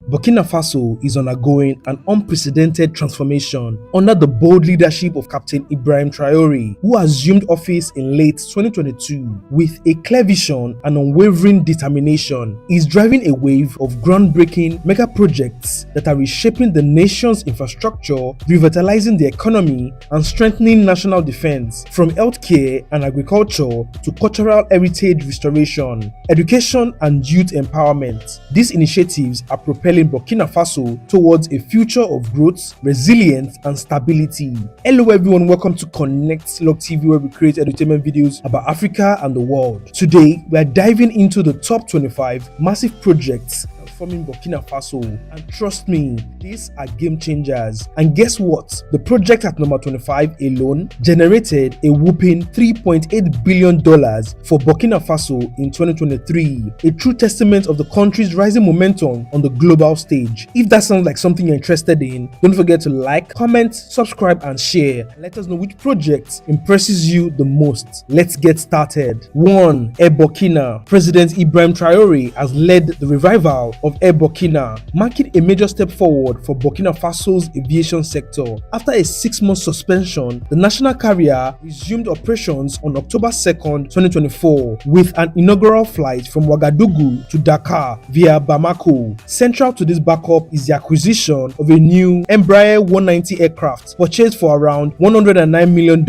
Burkina Faso is undergoing an unprecedented transformation under the bold leadership of Captain Ibrahim Traore, who assumed office in late 2022 with a clear vision and unwavering determination. He is driving a wave of groundbreaking mega projects that are reshaping the nation's infrastructure, revitalizing the economy, and strengthening national defense, from healthcare and agriculture to cultural heritage restoration, education, and youth empowerment. These initiatives are propelling Burkina Faso towards a future of growth, resilience, and stability. Hello everyone, welcome to Connect Log TV, where we create entertainment videos about Africa and the world. Today, we are diving into the top 25 massive projects transforming Burkina Faso, and trust me, these are game changers. And guess what? The project at number 25 alone generated a whopping $3.8 billion for Burkina Faso in 2023, a true testament of the country's rising momentum on the global stage. If that sounds like something you're interested in, don't forget to like, comment, subscribe, and share. And let us know which project impresses you the most. Let's get started. 1. Air Burkina. President Ibrahim Traore has led the revival of Air Burkina, marking a major step forward for Burkina Faso's aviation sector. After a 6-month suspension, the national carrier resumed operations on October 2nd, 2024, with an inaugural flight from Ouagadougou to Dakar via Bamako. Central to this backup is the acquisition of a new Embraer 190 aircraft purchased for around $109 million,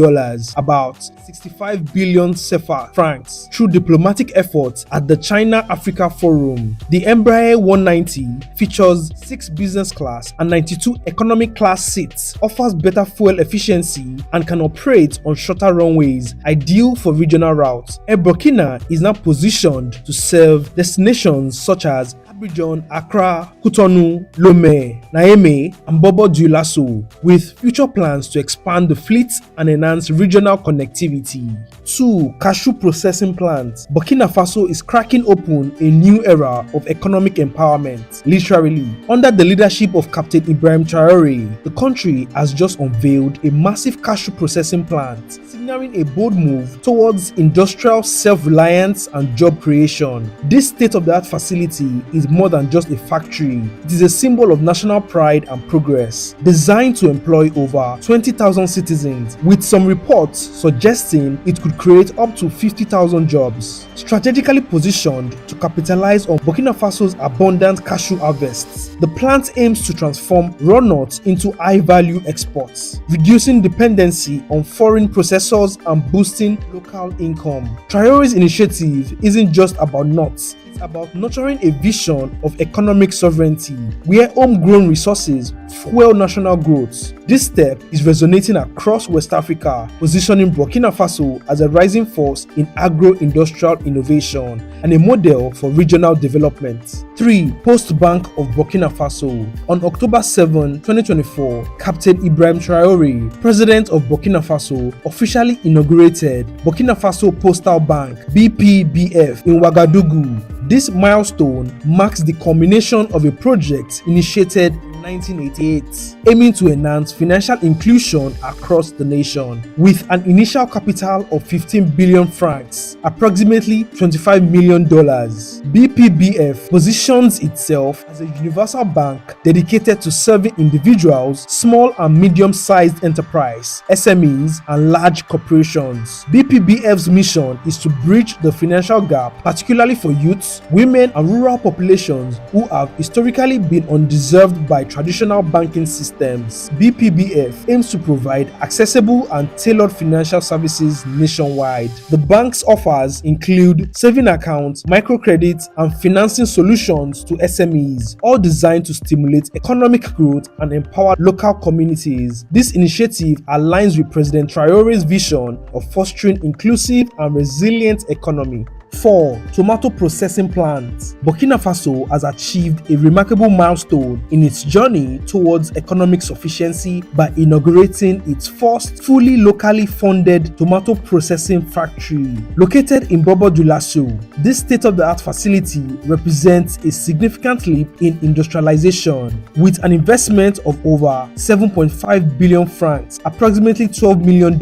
about 65 billion CFA francs, through diplomatic efforts at the China-Africa Forum. The Embraer 190 features 6 business class and 92 economic class seats, offers better fuel efficiency, and can operate on shorter runways, ideal for regional routes. Air Burkina is now positioned to serve destinations such as Abidjan, Accra, Cotonou, Lomé, Niamey, and Bobo-Dioulasso, with future plans to expand the fleet and enhance regional connectivity. 2. Cashew processing plants. Burkina Faso is cracking open a new era of economic empowerment. Literally, under the leadership of Captain Ibrahim Traore, the country has just unveiled a massive cashew processing plant, signaling a bold move towards industrial self-reliance and job creation. This state-of-the-art facility is more than just a factory. It is a symbol of national pride and progress, designed to employ over 20,000 citizens, with some reports suggesting it could create up to 50,000 jobs. Strategically positioned to capitalize on Burkina Faso's abundant cashew harvests, the plant aims to transform raw nuts into high-value exports, reducing dependency on foreign processors and boosting local income. Traore's initiative isn't just about nuts. About nurturing a vision of economic sovereignty where homegrown resources fuel national growth. This step is resonating across West Africa, positioning Burkina Faso as a rising force in agro-industrial innovation and a model for regional development. 3. Post Bank of Burkina Faso. On October 7, 2024, Captain Ibrahim Traore, President of Burkina Faso, officially inaugurated Burkina Faso Postal Bank (BPBF) in Ouagadougou. This milestone marks the culmination of a project initiated in 1988, aiming to enhance financial inclusion across the nation. With an initial capital of 15 billion francs, approximately $25 million, BPBF positions itself as a universal bank dedicated to serving individuals, small and medium-sized enterprise, SMEs, and large corporations. BPBF's mission is to bridge the financial gap, particularly for youths, women, and rural populations who have historically been undeserved by traditional banking systems. BPBF aims to provide accessible and tailored financial services nationwide. The bank's offers include saving accounts, microcredits, and financing solutions to SMEs, all designed to stimulate economic growth and empower local communities. This initiative aligns with President Traore's vision of fostering inclusive and resilient economy. 4. Tomato processing plants. Burkina Faso has achieved a remarkable milestone in its journey towards economic sufficiency by inaugurating its first fully locally funded tomato processing factory. Located in Bobo-Dioulasso, this state-of-the-art facility represents a significant leap in industrialization, with an investment of over 7.5 billion francs, approximately $12 million.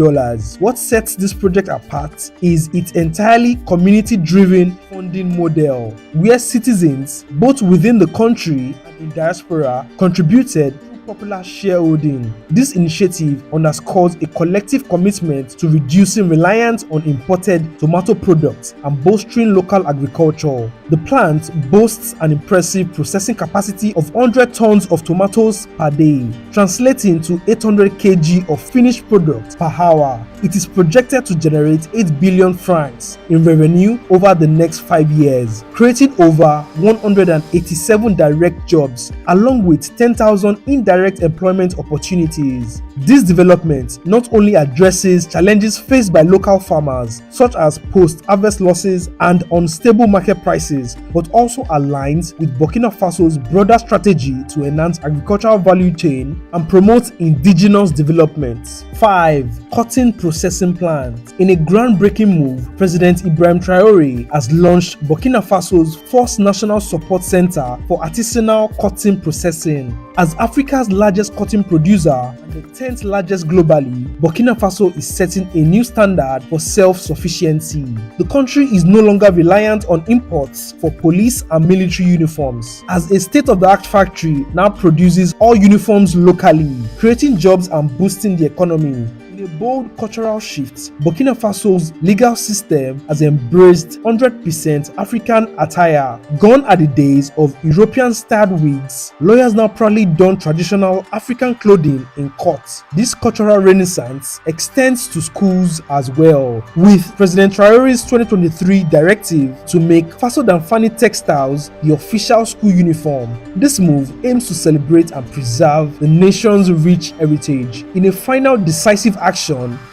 What sets this project apart is its entirely community community-driven funding model, where citizens, both within the country and in diaspora, contributed popular shareholding. This initiative underscores a collective commitment to reducing reliance on imported tomato products and bolstering local agriculture. The plant boasts an impressive processing capacity of 100 tons of tomatoes per day, translating to 800 kg of finished products per hour. It is projected to generate 8 billion francs in revenue over the next 5 years, creating over 187 direct jobs along with 10,000 indirect employment opportunities. This development not only addresses challenges faced by local farmers, such as post-harvest losses and unstable market prices, but also aligns with Burkina Faso's broader strategy to enhance agricultural value chain and promote indigenous development. 5. Cotton processing plant. In a groundbreaking move, President Ibrahim Traore has launched Burkina Faso's first national support center for artisanal cotton processing. As Africa's largest cotton producer and the 10th largest globally, Burkina Faso is setting a new standard for self-sufficiency. The country is no longer reliant on imports for police and military uniforms, as a state-of-the-art factory now produces all uniforms locally, creating jobs and boosting the economy. In a bold cultural shift, Burkina Faso's legal system has embraced 100% African attire. Gone are the days of European-styled wigs. Lawyers now proudly don traditional African clothing in court. This cultural renaissance extends to schools as well, with President Traore's 2023 directive to make Faso Damfani textiles the official school uniform. This move aims to celebrate and preserve the nation's rich heritage. In a final decisive action,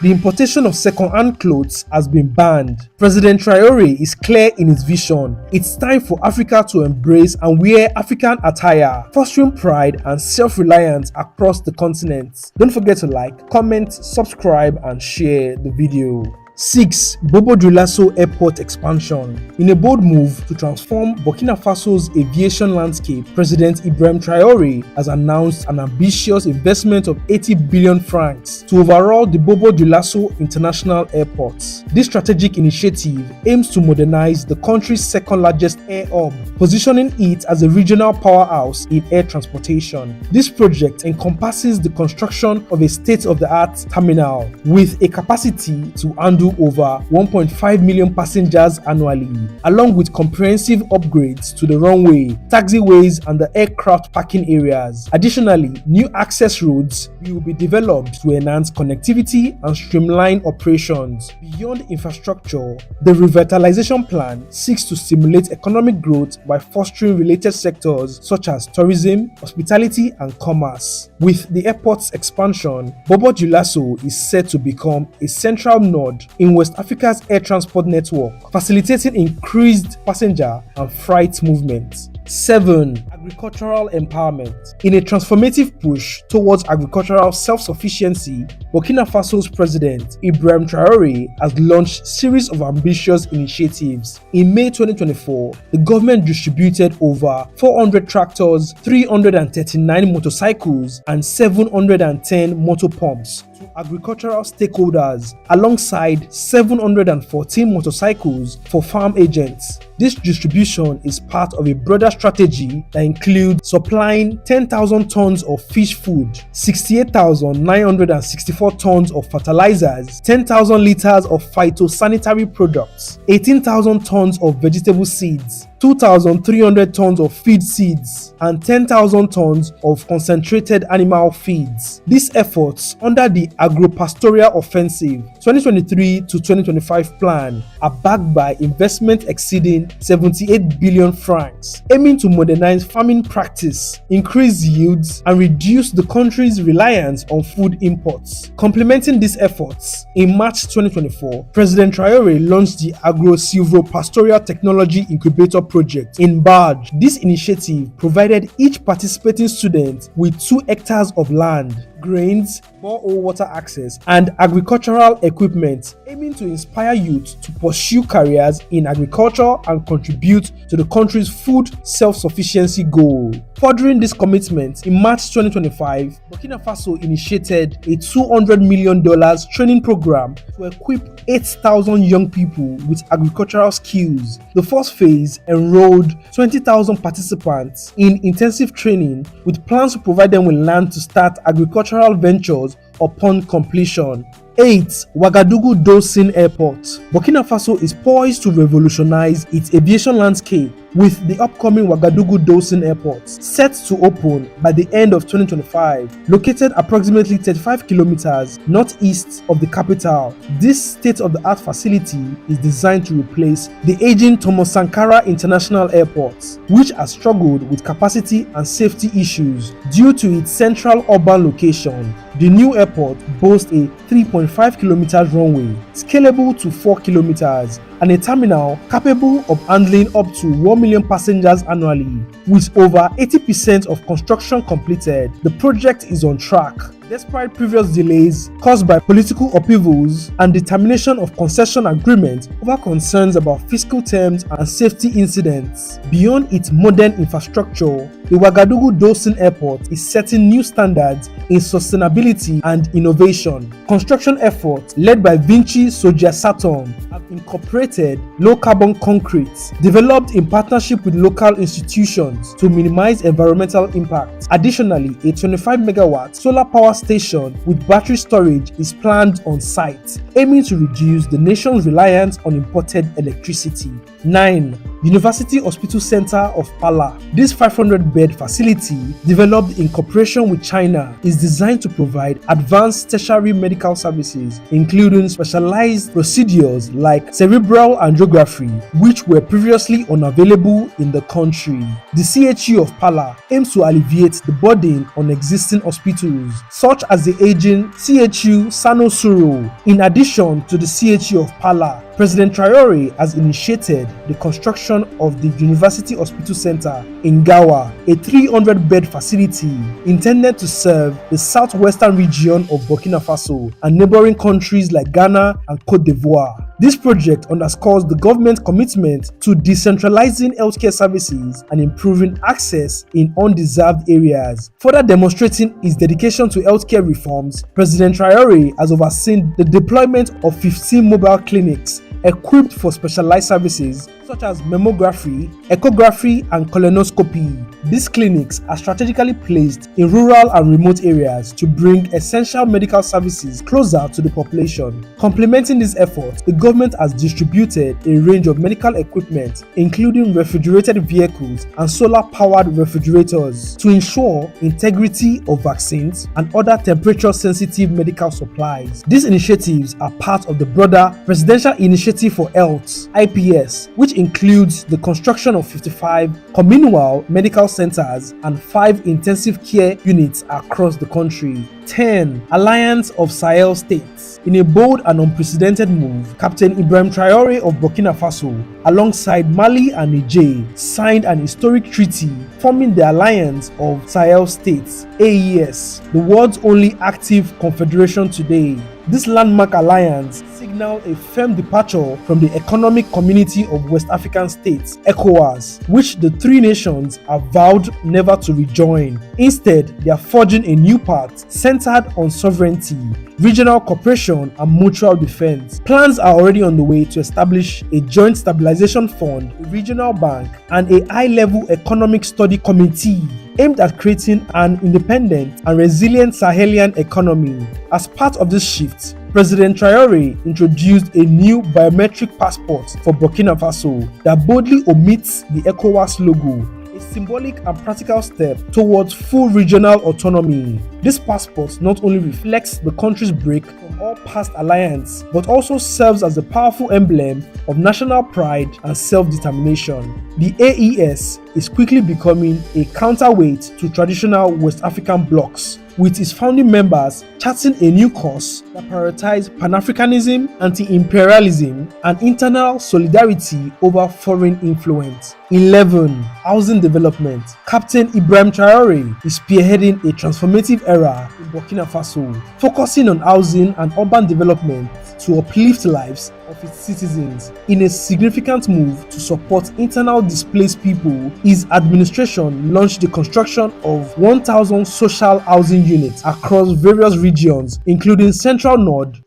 the importation of second-hand clothes has been banned. President Traore is clear in his vision. It's time for Africa to embrace and wear African attire, fostering pride and self-reliance across the continent. Don't forget to like, comment, subscribe, and share the video. 6. Bobo-Dioulasso Airport expansion. In a bold move to transform Burkina Faso's aviation landscape, President Ibrahim Traore has announced an ambitious investment of 80 billion francs to overhaul the Bobo-Dioulasso International Airport. This strategic initiative aims to modernize the country's second-largest air hub, positioning it as a regional powerhouse in air transportation. This project encompasses the construction of a state-of-the-art terminal with a capacity to handle over 1.5 million passengers annually, along with comprehensive upgrades to the runway, taxiways, and the aircraft parking areas. Additionally, new access roads will be developed to enhance connectivity and streamline operations. Beyond infrastructure, the revitalization plan seeks to stimulate economic growth by fostering related sectors such as tourism, hospitality, and commerce. With the airport's expansion, Bobo-Dioulasso is set to become a central node in West Africa's air transport network, facilitating increased passenger and freight movement. 7. Agricultural empowerment. In a transformative push towards agricultural self-sufficiency, Burkina Faso's president, Ibrahim Traore, has launched a series of ambitious initiatives. In May 2024, the government distributed over 400 tractors, 339 motorcycles, and 710 motor pumps to agricultural stakeholders, alongside 714 motorcycles for farm agents. This distribution is part of a broader strategy that includes supplying 10,000 tons of fish food, 68,964 tons of fertilizers, 10,000 liters of phytosanitary products, 18,000 tons of vegetable seeds, 2,300 tons of feed seeds, and 10,000 tons of concentrated animal feeds. These efforts under the Agro-Pastoral Offensive 2023 to 2025 plan are backed by investment exceeding 78 billion francs, aiming to modernize farming practice, increase yields, and reduce the country's reliance on food imports. Complementing these efforts, in March 2024, President Traore launched the Agro-Pastoral Technology Incubator Project in Barge. This initiative provided each participating student with 2 hectares of land, grains, borehole water access, and agricultural equipment, aiming to inspire youth to pursue careers in agriculture and contribute to the country's food self-sufficiency goal. Furthering this commitment, in March 2025, Burkina Faso initiated a $200 million training program to equip 8,000 young people with agricultural skills. The first phase enrolled 20,000 participants in intensive training, with plans to provide them with land to start agricultural ventures upon completion. 8. Ouagadougou Doussine Airport. Burkina Faso is poised to revolutionize its aviation landscape with the upcoming Ouagadougou Doussine Airport, set to open by the end of 2025. Located approximately 35 kilometers northeast of the capital, this state-of-the-art facility is designed to replace the aging Thomas Sankara International Airport, which has struggled with capacity and safety issues due to its central urban location. The new airport boasts a 3.5 kilometers runway, scalable to 4 kilometers, and a terminal capable of handling up to 1 million passengers annually. With over 80% of construction completed, the project is on track. Despite previous delays caused by political upheavals and the termination of concession agreements over concerns about fiscal terms and safety incidents. Beyond its modern infrastructure, the Ouagadougou Doussine Airport is setting new standards in sustainability and innovation. Construction efforts led by Vinci Soja Saturn have incorporated low-carbon concrete, developed in partnership with local institutions to minimize environmental impact. Additionally, a 25-megawatt solar power station with battery storage is planned on site, aiming to reduce the nation's reliance on imported electricity. 9. University Hospital Center of Pala. This 500-bed facility, developed in cooperation with China, is designed to provide advanced tertiary medical services, including specialized procedures like cerebral angiography, which were previously unavailable in the country. The CHU of Pala aims to alleviate the burden on existing hospitals, such as the aging CHU Sano Suro. In addition to the CHU of Pala, President Traore has initiated the construction of the University Hospital Center in Gawa, a 300-bed facility intended to serve the southwestern region of Burkina Faso and neighboring countries like Ghana and Côte d'Ivoire. This project underscores the government's commitment to decentralizing healthcare services and improving access in undeserved areas. Further demonstrating its dedication to healthcare reforms, President Traore has overseen the deployment of 15 mobile clinics equipped for specialized services such as mammography, echography, and colonoscopy. These clinics are strategically placed in rural and remote areas to bring essential medical services closer to the population. Complementing these efforts, the government has distributed a range of medical equipment, including refrigerated vehicles and solar-powered refrigerators, to ensure integrity of vaccines and other temperature-sensitive medical supplies. These initiatives are part of the broader Presidential Initiative for Health (IPS), which includes the construction of 55 communal medical centers and 5 intensive care units across the country. 10. Alliance of Sahel States. In a bold and unprecedented move, Captain Ibrahim Traore of Burkina Faso, alongside Mali and Niger, signed an historic treaty forming the Alliance of Sahel States (AES), the world's only active confederation today. This landmark alliance signaled a firm departure from the Economic Community of West African States (ECOWAS), which the three nations have vowed never to rejoin. Instead, they are forging a new path centered on sovereignty, regional cooperation, and mutual defense. Plans are already on the way to establish a joint stabilization fund, a regional bank, and a high-level economic study committee aimed at creating an independent and resilient Sahelian economy. As part of this shift, President Traore introduced a new biometric passport for Burkina Faso that boldly omits the ECOWAS logo, a symbolic and practical step towards full regional autonomy. This passport not only reflects the country's break from all past alliance, but also serves as a powerful emblem of national pride and self-determination. The AES is quickly becoming a counterweight to traditional West African blocs, with its founding members charting a new course that prioritizes Pan-Africanism, anti-imperialism, and internal solidarity over foreign influence. 11. Housing development. Captain Ibrahim Traore is spearheading a transformative era in Burkina Faso, focusing on housing and urban development to uplift lives of its citizens. In a significant move to support internal displaced people, his administration launched the construction of 1,000 social housing units across various regions, including Central Nord,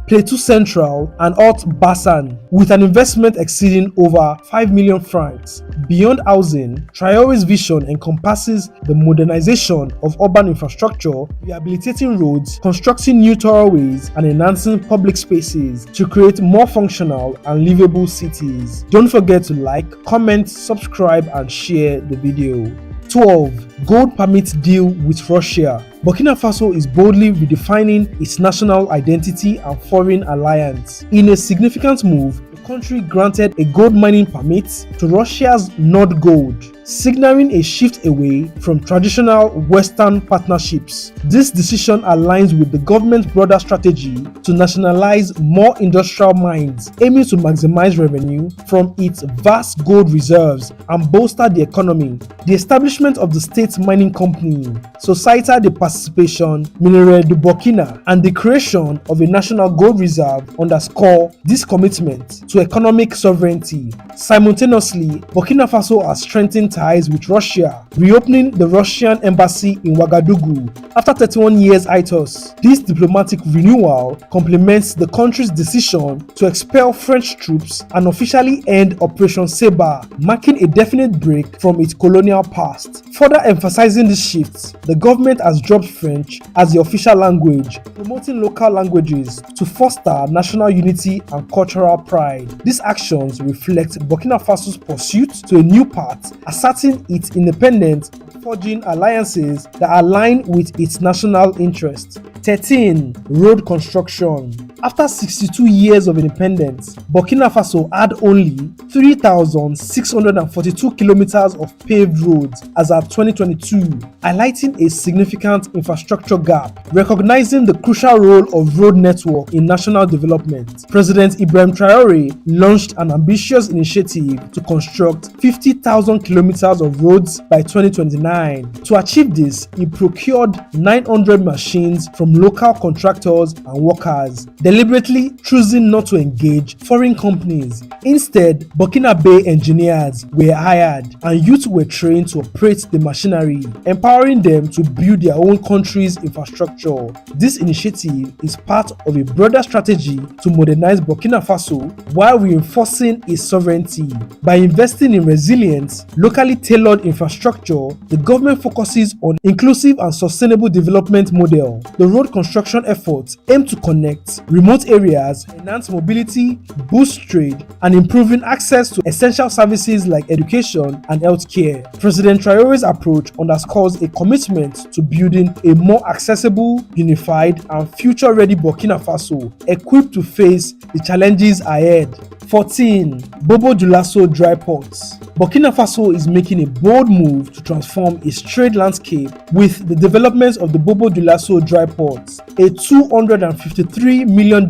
Plateau Central, and Haute Bassan, with an investment exceeding over 5 million francs. Beyond housing, Traore's vision encompasses the modernization of urban infrastructure, rehabilitating roads, constructing new thoroughways, and enhancing public spaces to create more functional and livable cities. Don't forget to like, comment, subscribe, and share the video. 12. Gold permit deal with Russia. Burkina Faso is boldly redefining its national identity and foreign alliance. In a significant move, the country granted a gold mining permit to Russia's Nord Gold, signaling a shift away from traditional Western partnerships. This decision aligns with the government's broader strategy to nationalize more industrial mines, aiming to maximize revenue from its vast gold reserves and bolster the economy. The establishment of the state mining company, Société de Participation Minière du Burkina, and the creation of a national gold reserve underscore this commitment to economic sovereignty. Simultaneously, Burkina Faso has strengthened ties with Russia, reopening the Russian embassy in Ouagadougou after 31 years hiatus. This diplomatic renewal complements the country's decision to expel French troops and officially end Operation Sabre, marking a definite break from its colonial past. Further emphasizing this shift, the government has dropped French as the official language, promoting local languages to foster national unity and cultural pride. These actions reflect Burkina Faso's pursuit to a new path, asserting its independence, forging alliances that align with its national interests. 13. Road construction. After 62 years of independence, Burkina Faso had only 3,642 kilometers of paved roads as at 2022, highlighting a significant infrastructure gap. Recognizing the crucial role of road network in national development, President Ibrahim Traore launched an ambitious initiative to construct 50,000 kilometers of roads by 2029. To achieve this, he procured 900 machines from local contractors and workers, deliberately choosing not to engage foreign companies. Instead, Burkina Faso engineers were hired and youth were trained to operate the machinery, empowering them to build their own country's infrastructure. This initiative is part of a broader strategy to modernize Burkina Faso while reinforcing its sovereignty. By investing in resilient, locally tailored infrastructure, the government focuses on inclusive and sustainable development model. The road construction efforts aim to connect remote areas, enhance mobility, boost trade, and improving access to essential services like education and healthcare. President Traore's approach underscores a commitment to building a more accessible, unified, and future-ready Burkina Faso, equipped to face the challenges ahead. 14. Bobo-Dioulasso dry ports. Burkina Faso is making a bold move to transform its trade landscape with the development of the Bobo-Dioulasso dry ports, a $253 million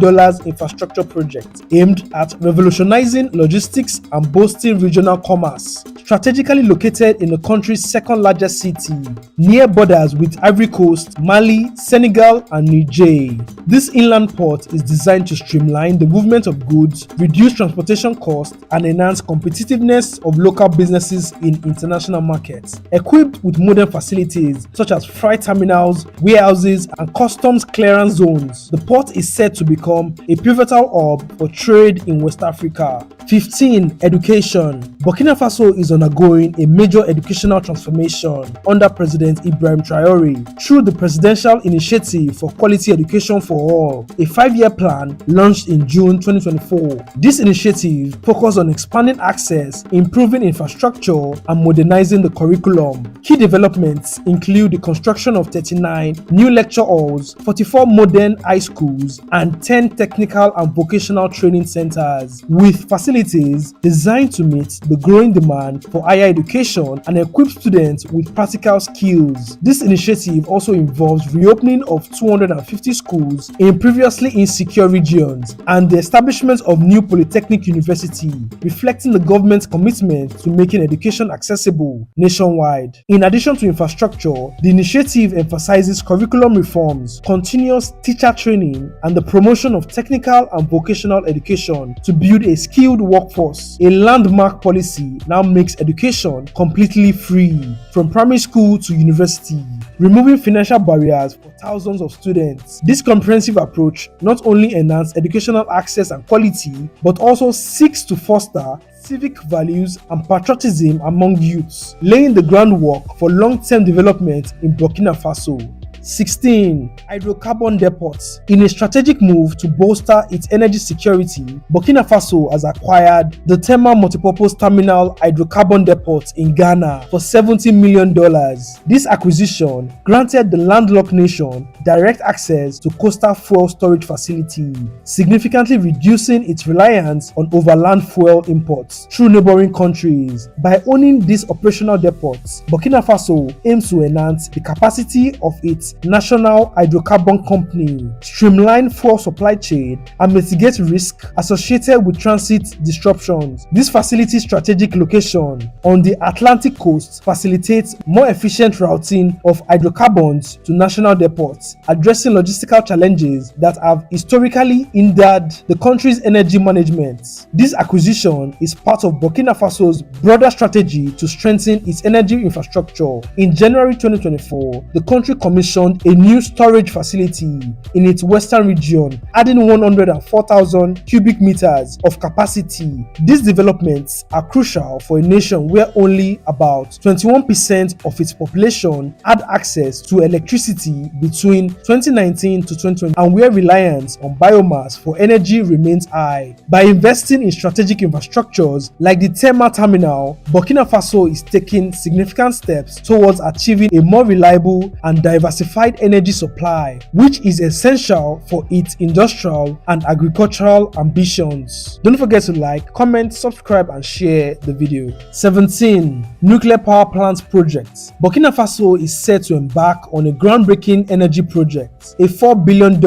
infrastructure project aimed at revolutionizing logistics and boosting regional commerce. Strategically located in the country's second largest city, near borders with Ivory Coast, Mali, Senegal, and Niger. This inland port is designed to streamline the movement of goods, reduce transportation costs, and enhance competitiveness of local businesses in international markets. Equipped with modern facilities such as freight terminals, warehouses, and customs clearance zones, the port is set to become a pivotal hub for trade in West Africa. 15. Education. Burkina Faso is undergoing a major educational transformation under President Ibrahim Traore through the Presidential Initiative for Quality Education for All, a 5-year plan launched in June 2024. This initiative focuses on expanding access, improving infrastructure, and modernizing the curriculum. Key developments include the construction of 39 new lecture halls, 44 modern high schools, and 10 technical and vocational training centers, with facilities designed to meet the growing demand for higher education and equip students with practical skills. This initiative also involves reopening of 250 schools in previously insecure regions and the establishment of new polytechnic university, reflecting the government's commitment to making education accessible nationwide. In addition to infrastructure, the initiative emphasizes curriculum reforms, continuous teacher training, and the promotion of technical and vocational education to build a skilled workforce. A landmark policy now makes education completely free, from primary school to university, removing financial barriers for thousands of students. This comprehensive approach not only enhances educational access and quality, but also seeks to foster civic values and patriotism among youths, laying the groundwork for long-term development in Burkina Faso. 16. Hydrocarbon depots. In a strategic move to bolster its energy security, Burkina Faso has acquired the Tema Multipurpose Terminal Hydrocarbon Depot in Ghana for $70 million. This acquisition granted the landlocked nation direct access to coastal fuel storage facility, significantly reducing its reliance on overland fuel imports through neighboring countries. By owning these operational depots, Burkina Faso aims to enhance the capacity of its national hydrocarbon company, streamline fuel supply chain, and mitigate risk associated with transit disruptions. This facility's strategic location on the Atlantic coast facilitates more efficient routing of hydrocarbons to national depots, addressing logistical challenges that have historically hindered the country's energy management. This acquisition is part of Burkina Faso's broader strategy to strengthen its energy infrastructure. In January 2024, the country commissioned a new storage facility in its western region, adding 104,000 cubic meters of capacity. These developments are crucial for a nation where only about 21% of its population had access to electricity between 2019 to 2020 and where reliance on biomass for energy remains high. By investing in strategic infrastructures like the Tema Terminal, Burkina Faso is taking significant steps towards achieving a more reliable and diversified energy supply, which is essential for its industrial and agricultural ambitions. Don't forget to like, comment, subscribe, and share the video. 17. Nuclear power plant projects. Burkina Faso is set to embark on a groundbreaking energy project, a $4 billion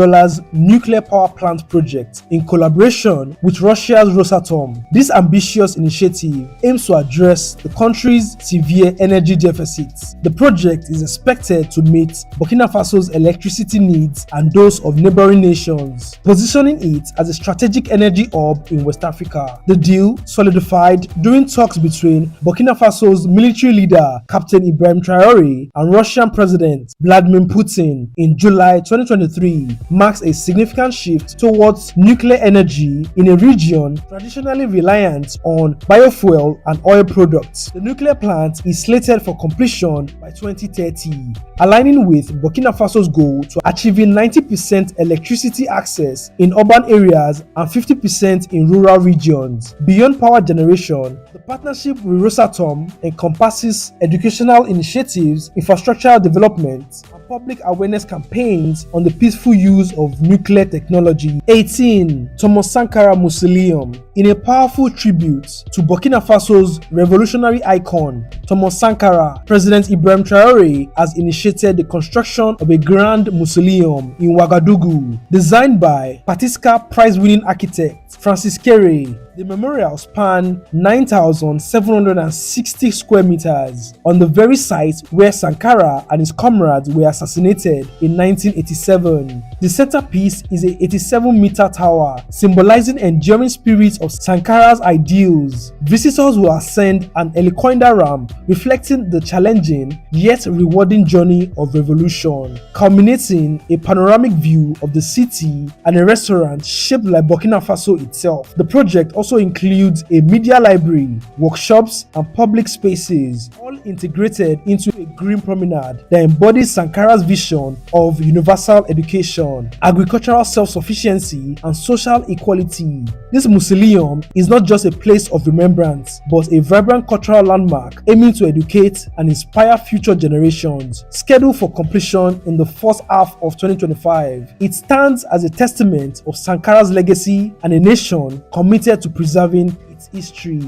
nuclear power plant project in collaboration with Russia's Rosatom. This ambitious initiative aims to address the country's severe energy deficits. The project is expected to meet Burkina Faso's electricity needs and those of neighboring nations, positioning it as a strategic energy hub in West Africa. The deal solidified during talks between Burkina Faso's military leader Captain Ibrahim Traore and Russian President Vladimir Putin in July 2023 marks a significant shift towards nuclear energy in a region traditionally reliant on biofuel and oil products. The nuclear plant is slated for completion by 2030, aligning with Burkina Faso's goal to achieving 90% electricity access in urban areas and 50% in rural regions. Beyond power generation, the partnership with Rosatom encompasses educational initiatives, infrastructural development, and public awareness campaigns on the peaceful use of nuclear technology. 18. Thomas Sankara Mausoleum. In a powerful tribute to Burkina Faso's revolutionary icon, Thomas Sankara, President Ibrahim Traore has initiated the construction of a grand mausoleum in Ouagadougou, designed by Patisca Prize-winning architect Francis Kere. The memorial spans 9,760 square meters on the very site where Sankara and his comrades were assassinated in 1987. The centerpiece is a 87-meter tower, symbolizing enduring spirit of Sankara's ideals. Visitors will ascend an helicoider ramp, reflecting the challenging yet rewarding journey of revolution, culminating a panoramic view of the city and a restaurant shaped like Burkina Faso itself. The project also includes a media library, workshops, and public spaces, all integrated into a green promenade that embodies Sankara's vision of universal education, agricultural self-sufficiency, and social equality. This mausoleum is not just a place of remembrance, but a vibrant cultural landmark aiming to educate and inspire future generations. Scheduled for completion in the first half of 2025, it stands as a testament of Sankara's legacy and a nation committed to preserving its history.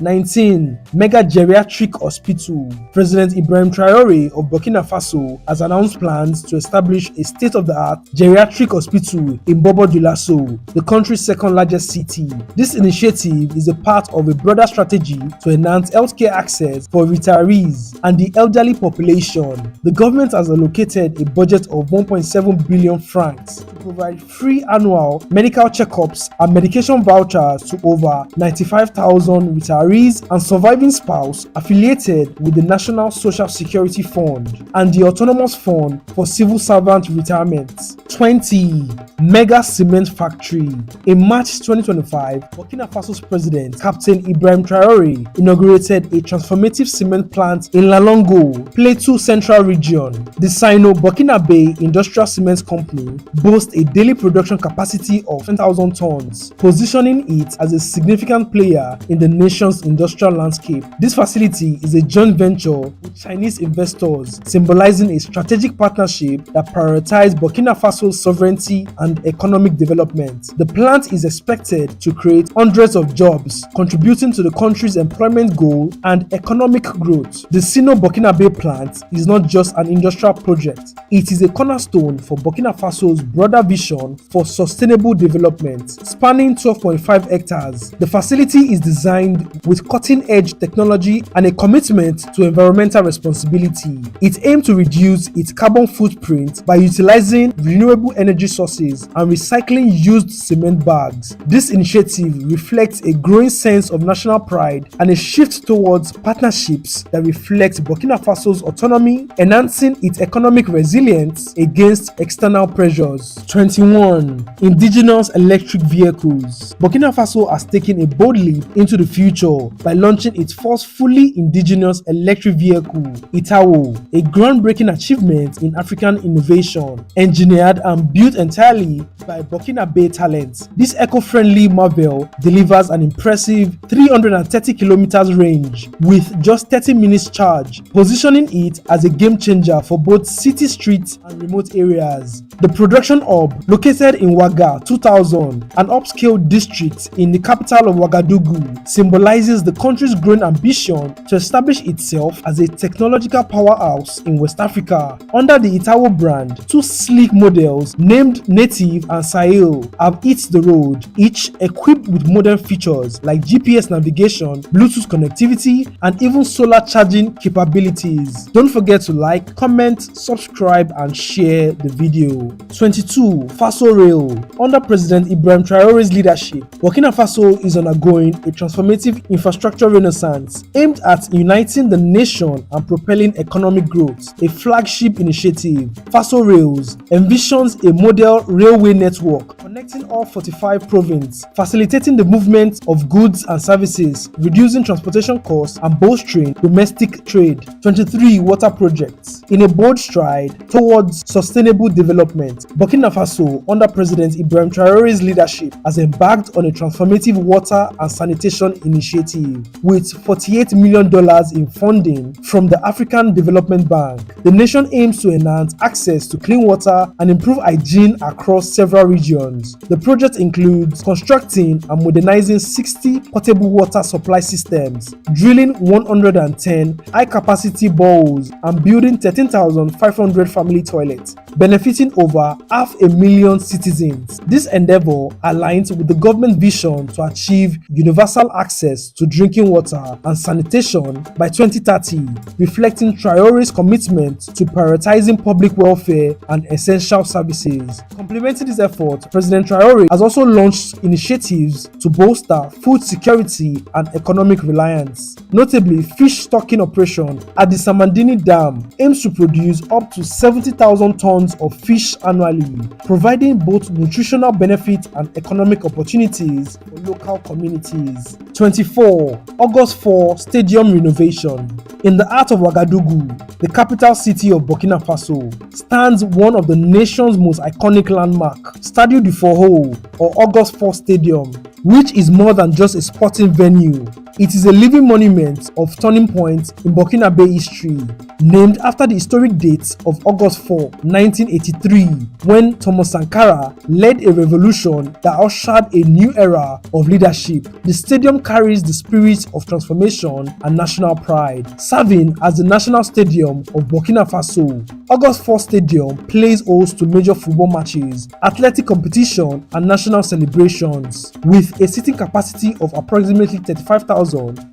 19. Mega Geriatric Hospital. President Ibrahim Traore of Burkina Faso has announced plans to establish a state-of-the-art geriatric hospital in Bobo-Dioulasso, the country's second largest city. This initiative is a part of a broader strategy to enhance healthcare access for retirees and the elderly population. The government has allocated a budget of 1.7 billion francs to provide free annual medical checkups and medication vouchers to over 95,000 retirees and surviving spouse affiliated with the National Social Security Fund and the Autonomous Fund for Civil Servant Retirement. 20. Mega Cement Factory. In March 2025, Burkina Faso's president, Captain Ibrahim Traore, inaugurated a transformative cement plant in Lalongo, Plateau Central Region. The Sino-Burkinabe Industrial Cement Company boasts a daily production capacity of 10,000 tons, positioning it as a significant player in the nation's industrial landscape. This facility is a joint venture with Chinese investors, symbolizing a strategic partnership that prioritizes Burkina Faso's sovereignty and economic development. The plant is expected to create hundreds of jobs, contributing to the country's employment goal and economic growth. The Sino-Burkinabe plant is not just an industrial project, it is a cornerstone for Burkina Faso's broader vision for sustainable development, spanning 12.5 hectares. The facility is designed with cutting-edge technology and a commitment to environmental responsibility. It aims to reduce its carbon footprint by utilizing renewable energy sources and recycling used cement bags. This initiative reflects a growing sense of national pride and a shift towards partnerships that reflect Burkina Faso's autonomy, enhancing its economic resilience against external pressures. 21. Indigenous electric vehicles. Burkina Faso has taken a bold leap into the future by launching its first fully indigenous electric vehicle, Itawo, a groundbreaking achievement in African innovation, engineered and built entirely by Burkinabe talent. This eco-friendly marvel delivers an impressive 330 kilometers range with just 30 minutes charge, positioning it as a game changer for both city streets and remote areas. The production hub, located in Ouaga 2000, an upscale district in the capital of Ouagadougou, symbolizes the country's growing ambition to establish itself as a technological powerhouse in West Africa. Under the Itawo brand, two sleek models named Native and Sahel have hit the road, each equipped with modern features like GPS navigation, Bluetooth connectivity, and even solar charging capabilities. Don't forget to like, comment, subscribe, and share the video. 22. Faso Rail. Under President Ibrahim Traore's leadership, Burkina Faso is undergoing a transformative infrastructure renaissance aimed at uniting the nation and propelling economic growth. A flagship initiative, Faso Rails, envisions a model railway network connecting all 45 provinces, facilitating the movement of goods and services, reducing transportation costs, and bolstering domestic trade. 23. Water projects. In a bold stride towards sustainable development, Burkina Faso, under President Ibrahim Traore's leadership, has embarked on a transformative water and sanitation initiative with $48 million in funding from the African Development Bank. The nation aims to enhance access to clean water and improve hygiene across several regions. The project includes constructing and modernizing 60 potable water supply systems, drilling 110 high-capacity boreholes, and building 13,500 family toilets, benefiting over 500,000 citizens. This endeavor aligns with the government vision to achieve universal access to drinking water and sanitation by 2030, reflecting Traore's commitment to prioritizing public welfare and essential services. Complementing this effort, President Traore has also launched initiatives to bolster food security and economic reliance. Notably, fish stocking operation at the Samandini Dam aims to produce up to 70,000 tons of fish annually, providing both nutritional benefit and economic opportunities for local communities. 24. August 4 Stadium Renovation. In the heart of Ouagadougou, the capital city of Burkina Faso, stands one of the nation's most iconic landmarks, Stadio du Foro, or August 4 Stadium, which is more than just a sporting venue. It is a living monument of turning point in Burkina Faso history, named after the historic date of August 4, 1983, when Thomas Sankara led a revolution that ushered a new era of leadership. The stadium carries the spirit of transformation and national pride, serving as the national stadium of Burkina Faso. August 4 Stadium plays host to major football matches, athletic competition, and national celebrations. With a seating capacity of approximately 35,000,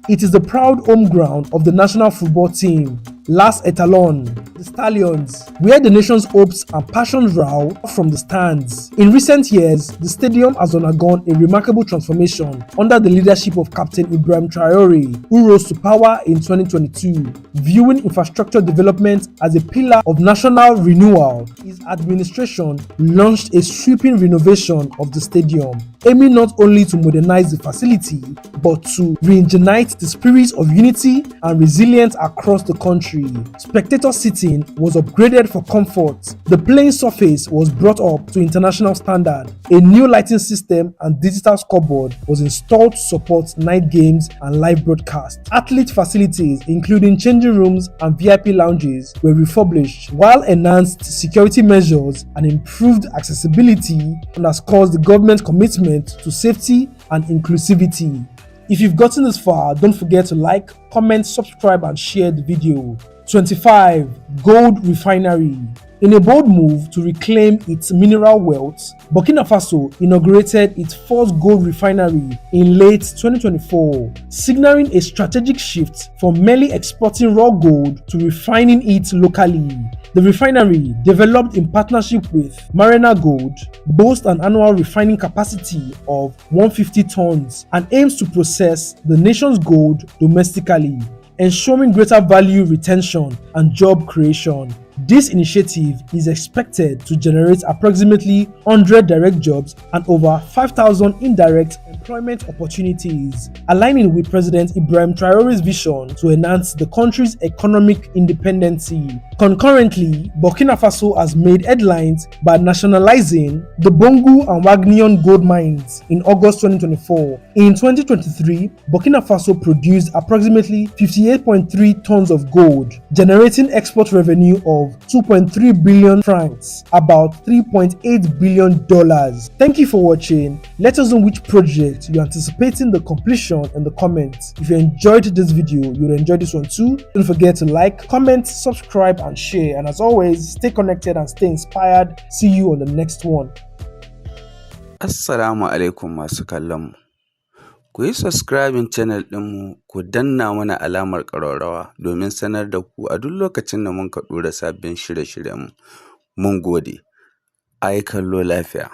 it is the proud home ground of the national football team, Las Etalon, the Stallions, where the nation's hopes and passions roar from the stands. In recent years, the stadium has undergone a remarkable transformation under the leadership of Captain Ibrahim Traore, who rose to power in 2022. Viewing infrastructure development as a pillar of national renewal, his administration launched a sweeping renovation of the stadium, aiming not only to modernize the facility, but to reignite the spirit of unity and resilience across the country. Spectator seating was upgraded for comfort. The playing surface was brought up to international standard. A new lighting system and digital scoreboard was installed to support night games and live broadcasts. Athlete facilities, including changing rooms and VIP lounges, were refurbished, while enhanced security measures and improved accessibility underscores the government's commitment to safety and inclusivity. If you've gotten this far, don't forget to like, comment, subscribe, and share the video. 25. Gold refinery. In a bold move to reclaim its mineral wealth, Burkina Faso inaugurated its first gold refinery in late 2024, signaling a strategic shift from merely exporting raw gold to refining it locally. The refinery, developed in partnership with Marina Gold, boasts an annual refining capacity of 150 tons and aims to process the nation's gold domestically, ensuring greater value retention and job creation. This initiative is expected to generate approximately 100 direct jobs and over 5,000 indirect employment opportunities, aligning with President Ibrahim Traore's vision to enhance the country's economic independence. Concurrently, Burkina Faso has made headlines by nationalizing the Bongu and Wagnion gold mines in August 2024. In 2023, Burkina Faso produced approximately 58.3 tons of gold, generating export revenue of 2.3 billion francs, about $3.8 billion. Thank you for watching. Let us know which project you're anticipating the completion in the comments. If you enjoyed this video, you'll enjoy this one too. Don't forget to like, comment, subscribe, and share. And as always, stay connected and stay inspired. See you on the next one. Assalamu alaikum masu kallon mu. Ku yi subscribing channel ɗinmu, ku danna mana alamar ƙararrawa domin sanar da ku a duk lokacin da mun ka ɗora sabbin shirye-shiryenmu. Mun gode. Ai kallo lafiya.